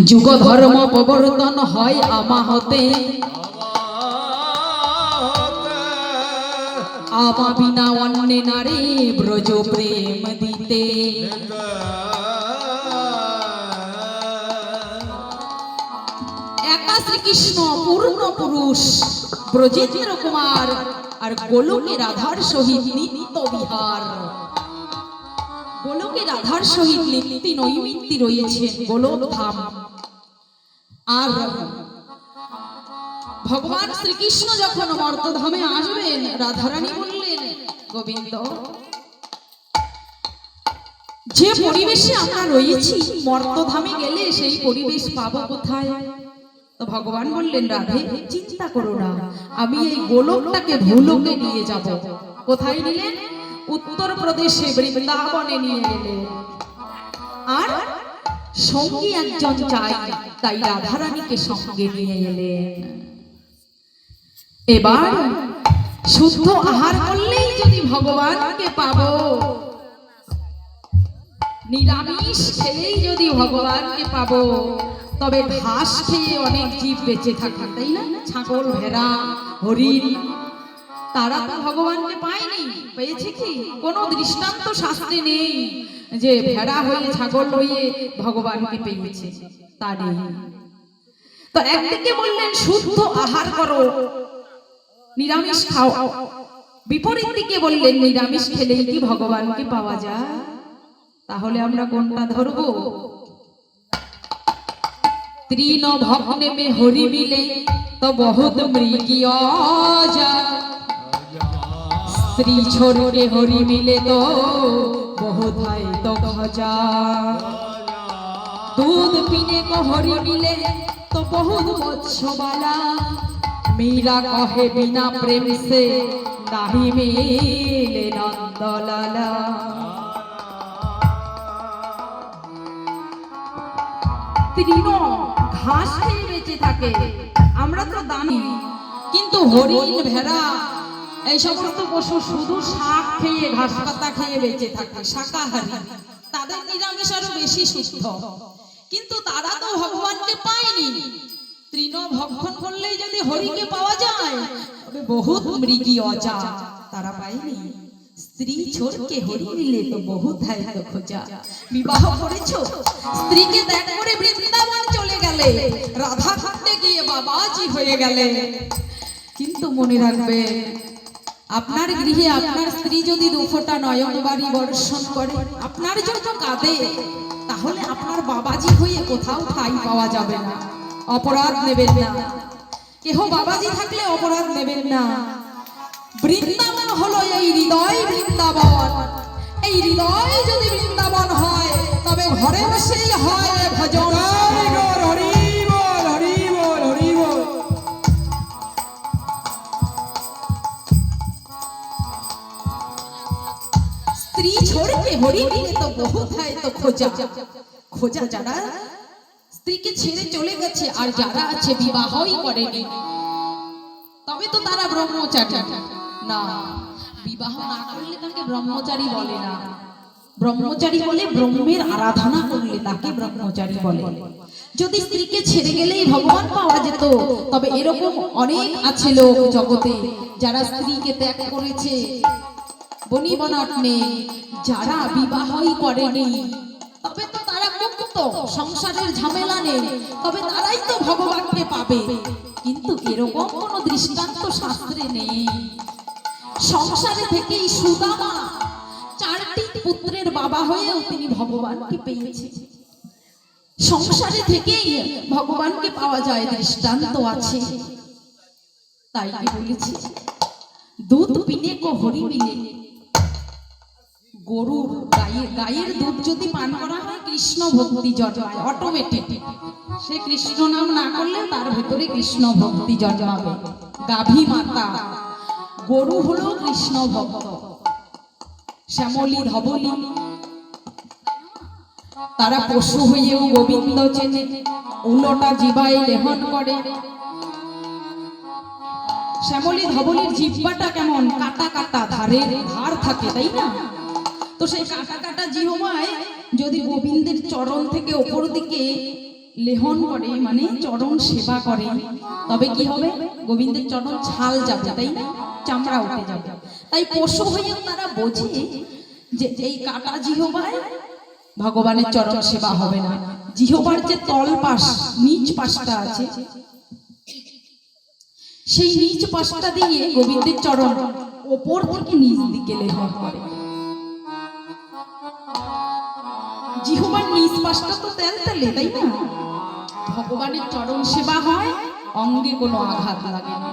যুগ ধর্ম প্রবর্তন হয় আমা হতে, আমা বিনা অন্য নারী ব্রজ প্রেম দিতে। একা শ্রীকৃষ্ণ পূর্ণ পুরুষ ব্রজেন্দ্র কুমার আর গোলকে রাধার সহিত নিত্য বিহার। গোলকে রাধার সহিত নিত্যি নৈমিত্তি রয়েছে গোলক ধাম। আর ভগবান শ্রীকৃষ্ণ যখন মর্তধামে আসবেন, রাধারানী বললেন, গোবিন্দ, যে পরিবেশে আমরা রয়েছি মর্তধামে গেলে সেই পরিবেশ পাবো কোথায়? তো ভগবান বললেন, রাধে চিন্তা করো না, আমি এই গোলকটাকে ভূলোকে নিয়ে যাব। কোথায় নিলেন? উত্তরপ্রদেশে বৃন্দাবনে নিয়ে গেলেন। আর সঙ্গী একজন চাই, তাই রাধারানীকে সঙ্গে নিয়ে এলেন। এবার শুদ্ধ আহার করলেই যদি ভগবানকে পাবো, নিরামিষ খেলেই যদি ভগবানকে পাবো, তবে ঘাস খেয়ে অনেক জীব বেঁচে থাকে, তাই না? ছাগল, ভেড়া, হরিণ, তারা তো ভগবানকে পায়নি। পেয়েছে কি? কোনো দৃষ্টান্ত শাস্ত্রে নেই যে ভেড়া হয়ে, ছাগল হয়ে ভগবানকে পেয়েছে, তা নেই। তো একদিকে বললেন শুদ্ধ আহার করো, নিরামিষ খাও, বিপরীত দিকে বললেন নিরামিষ খেলেই কি ভগবানকে পাওয়া যায়? তাহলে আমরা কোনটা ধরবো? তৃণ ভগ্নে মে হরি মিলে তো বহুত মৃগী অজা, স্ত্রী ছোড়ে হরি মিলে তো বহুত হয় তো খজা, दूध पीने को हरि मिले तो बहुत मत्स्यवाला, मीरा कहे बिना प्रेम से नहीं मिले नंदलाला। তৃণ ঘাস খেয়ে বেঁচে থাকে, আমরা তো দামি, কিন্তু হরিণ, ভেড়া এই সমস্ত পশু শুধু শাক খেয়ে, ঘাস পাতা খেয়ে বেঁচে থাকে, শাকাহারী। তাদের নিরামিষ আরো বেশি সুস্থ, কিন্তু তারা তো ভগবানকে পায়নি। তৃণ ভক্ষণ করলেই যদি হরিকে পাওয়া যায়, তবে বহুত মৃগী অজা, তারা পায়নি। স্ত্রী ছোড়কে হরি মিলে তো বহুত হয় তো খোঁজা। বিবাহ করেছো, স্ত্রীকে ত্যাগ করে বৃন্দাবন চলে গেলে, রাধা কাটতে গিয়ে বাবাজি হয়ে গেলে। কিন্তু মনে রাখবে, আপনার গৃহে আপনার স্ত্রী যদি দুফোঁটা নয়ন বাড়ি বর্ষণ করে, আপনার জন্য কাঁদে, তাহলে আপনার বাবাজি হয়ে কোথাও ঠাঁই পাওয়া যাবে না। অপরাধ নেবেন না, কেহ বাবাজি থাকলে অপরাধ নেবেন না। বৃন্দাবন হলো এই হৃদয় বৃন্দাবন। এই হৃদয় যদি বৃন্দাবন হয়, তবে ঘরে বসেই হয় ভজন। স্ত্রী ছোড়কে হরি মিলে তো বহুত হয় তো খোঁজা। খোঁজা যারা স্ত্রীকে ছেড়ে চলে গেছে, আর যারা আছে বিবাহই করেনি, তবে তো তারা ব্রহ্মচারী না। বিবাহ না করলে তাকে ব্রহ্মচারী বলে না। ব্রহ্মচারী বলে ব্রহ্মের আরাধনা করলে তাকে ব্রহ্মচারী বলে। যদি স্ত্রীকে ছেড়ে গেলেই ভগবান পাওয়া যেত, তবে এরকম অনেক আছে লোক জগতে যারা স্ত্রীকে ত্যাগ করেছে, বনিবনাট নেই, যারা বিবাহই করেনি, তবে তো তারা মুক্ত, সংসারের ঝামেলা নেই, তবে তারাই তো ভগবানকে পাবে। কিন্তু এরকম কোন দৃষ্টান্ত শাস্ত্রে নেই। সংসারে থেকেই সুদামা 4টি পুত্রের বাবা হয়েও তিনি ভগবানকে পেয়েছেন। সংসারে থেকেই ভগবানকে পাওয়া যায়, দৃষ্টান্ত আছে। তাই কি বলেছি, দুধ পিনে কো হরি মিলে। গরুর গায়ের দুধ যদি পান করা হয়, কৃষ্ণ ভক্তি জন্মায় অটোমেটিক। সে কৃষ্ণ নাম না করলে তার ভেতরে কৃষ্ণ ভক্তি জন্মাবে। গাভী মাতা, গরু হলো কৃষ্ণ ভক্ত। শ্যামলী, ধবলী, তারা পশু হয়েও গোবিন্দ চেনে, উলটা জিবায় লেহন করে। শ্যামলী ধবলীর জিহ্বাটা কেমন কাটা কাটা, ধার থাকে, তাই না? তো সেই কাটা কাটা জিহ্বায় যদি গোবিন্দের চরণ থেকে ওপর দিকে লেহন করে মানে চরণ সেবা করে, তবে কি হবে? গোবিন্দের চরণ ছাল যাবে, তাই না? চামড়া উঠে যাবে। তাই পশু হয়েও তারা বোঝে যে এই কাটা জিহ্বায় ভগবানের চরণ সেবা হবে না। জিহ্বার যে তল পাশ, নিচ পাশটা আছে, সেই নিচ পাশটা দিয়ে গোবিন্দের চরণ ওপর থেকে নিচ দিকে লেহন করে। জিহ্বার নিচ পাশটা তো তেল তেলে, তাই না? ভগবানের চরণ সেবা হয়, অঙ্গে কোনো আঘাত লাগে না।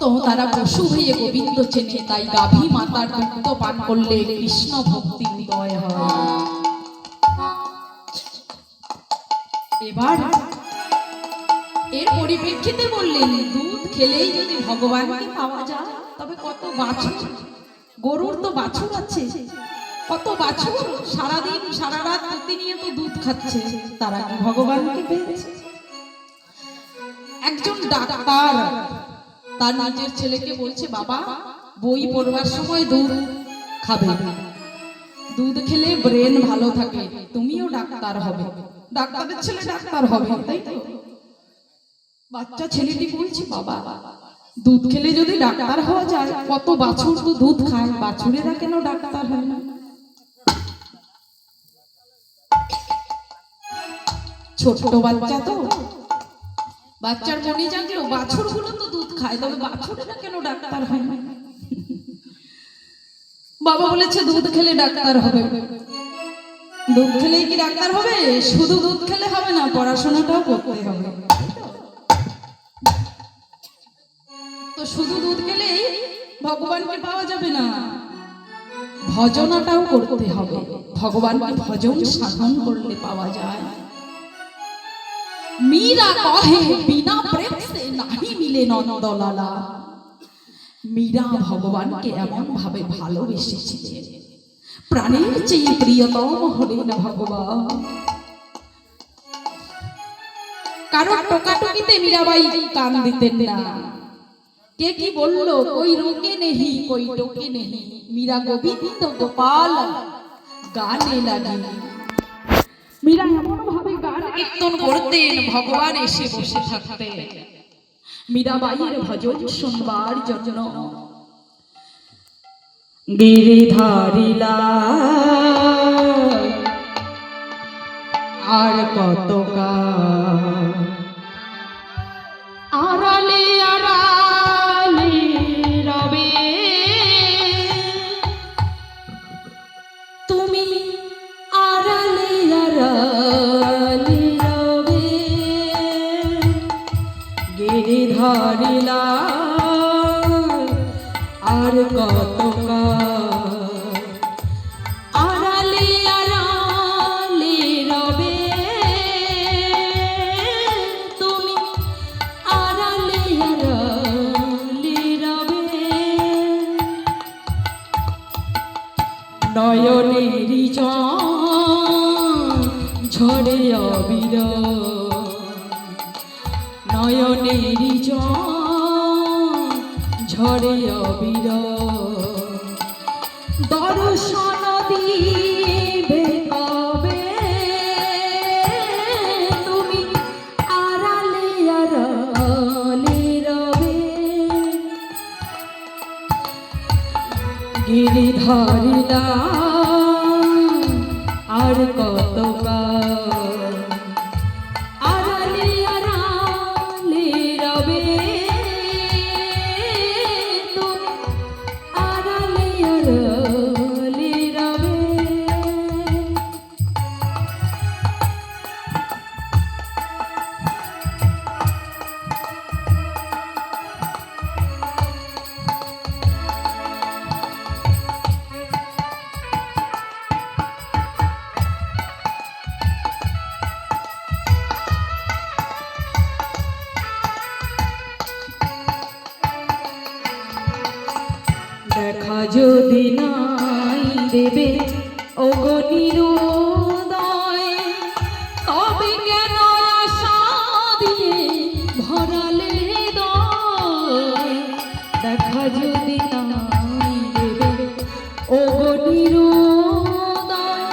তো তারা পশু হয়ে গোবিন্দ চেনে, তাই গাভী মাতার দুগ্ধ পান করলে কৃষ্ণ ভক্তি উদয় হয়। এবার এর পরিপ্রেক্ষিতে বললেন, দুধ খেলেই যদি ভগবানকে পাওয়া যায়, তবে কত বাছুর, গরুর তো বাছুর আছে, কত বাছুর সারাদিন সারা রাত প্রতিনিয়ত দুধ খাচ্ছে, তারা কি ভগবানকে পেয়েছে? একজন ডাক্তার তার নিজের ছেলেকে বলছে, বাবা বই পড়বার সময় দুধ খাবে, দুধ খেলে ব্রেন ভালো থাকে, তুমিও ডাক্তার হবে। ডাক্তারের ছেলে ডাক্তার হবে, তাই তো? বাচ্চা ছেলেটি বলছে, বাবা দুধ খেলে যদি ডাক্তার হওয়া যায়, কত বাছুর তো দুধ খায়, বাছুরেরা কেন ডাক্তার হয় না? ছোট বাচ্চা তো, বাচ্চার মনে জাগলো বাছুর গুলো তো দুধ খায়, তবে বাছুরেরা কেন ডাক্তার হয় না? বাবা বলেছে দুধ খেলে ডাক্তার হবে। দুধ খেলেই কি ডাক্তার হবে? শুধু দুধ খেলে হবে না, পড়াশোনাটাও করতে হবে। তো শুধু দুধ খেলেই ভগবানকে পাওয়া যাবে না, ভজনাটাও করতে হবে। ভগবানকে ভজন সাধন করলে পাওয়া যায়। मीरा कहे बिना प्रेम से नहीं मिले नंदलाला। मीरा भगवान के एमन भावे भालोबेसेছিলেন, प्राणेर চেয়ে प्रियतम हलेन भगवान। কারণ টোকাটুকিতে মীরাবাই কান দিতেন না। কে কি বললো, कोई रोके नहीं कोई टोके नहीं, मीरा गोविंद गोपाल गाने लगी। मीरा এমন ভাবে গান কীর্তন করতেন, ভগবান এসে বসে থাকতেন মীরাবাইয়ের ভজন শুনবার জন্য। গিরিধারিলা আর কত আড়ালে আড়ালে রবে তুমি, আড়ালে আড়ালে রবে। গিরিধারিলা আর কত আড়ালে আড়ালে রবে তুমি, আড়ালে আড়ালে রবে। নয়নেরি ঝরে অবির, নয়নেরি ঝরে অবির। দর্শন দিবে কবে তুমি, আড়ালে আড়ালে রবে। গিরিধারিলা আর কত আড়ালে আড়ালে রবে তুমি, আড়ালে আড়ালে রবে। দেখা যদি নাই দেবে ওগো নিরুদয়, তবে কেন আশা দিয়ে ভরালে হৃদয়। দেখা যদি নাই দেবে ওগো নিরুদয়,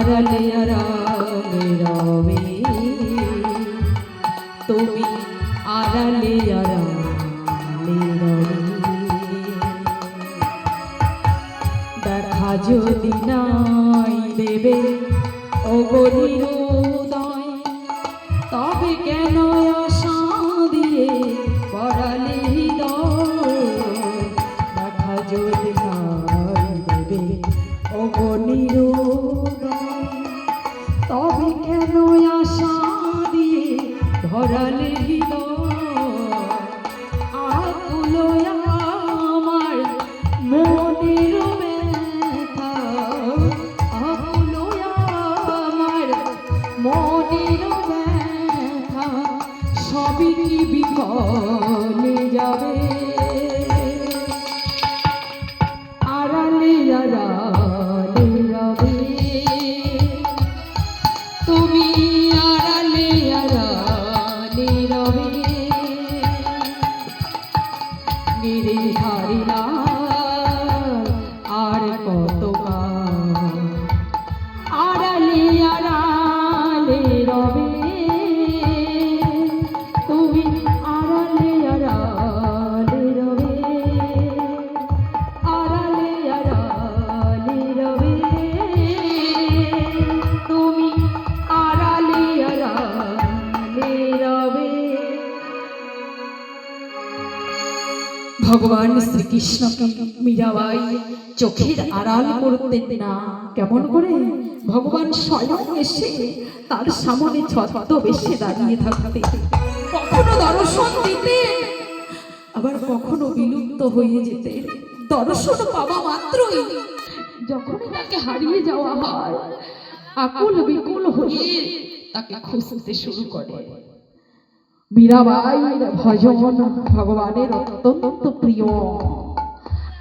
আড়ালে আড়ালে রবে, তুমি আড়ালে আড়ালে রবে। দেখা যদি নাই দেবে অগণির উদয়, তবে কেন আশা দিয়ে পড়ালে হৃদয়। দেখা যদি নাই দেবে অগণির উদয়, তবে কেন আশা দিয়ে ভরালে হৃদয়। আকুল আমার মনের ব্যথা, আকুল আমার মনের ব্যথা, সবই কি বিফলে যাবে। আড়ালে আড়ালে রবে, তুমি আড়ালে আড়ালে রবে। গিরিধারী লাল আর কত কাল, আড়ালে আড়ালে রবে, তুমি আড়ালে আড়ালে রবে। আড়ালে আড়ালে রবে, তুমি আড়ালে আড়ালে রবে। ভগবান শ্রীকৃষ্ণকে মীরাবাই চোখের আড়াল করতেন না। কেমন করে? ভগবান স্বয়ং এসে তার সামনে ছদ্মবেশে দাঁড়িয়ে থাকতে, কখনো দর্শন দিতেন, আবার কখনো বিলুপ্ত হয়ে যেতেন। দর্শন পাওয়া মাত্রই যখনই তাকে হারিয়ে যাওয়া হয়, আকুল বিকুল হয়ে তাকে খুঁজতে শুরু করে। মীরাবাইয়ের ভজন ভগবানের অত্যন্ত প্রিয়।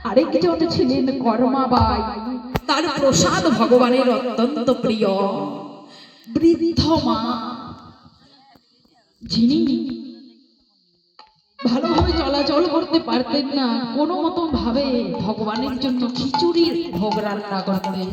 আরেকজন ছিলেন কর্মাবাই, তার প্রসাদ ভগবানের অত্যন্ত প্রিয়। বৃদ্ধ মা, যিনি ভালোভাবে চলাচল করতে পারতেন না, কোনো মতন ভাবে ভগবানের জন্য খিচুড়ির ভোগ রান্না করতেন।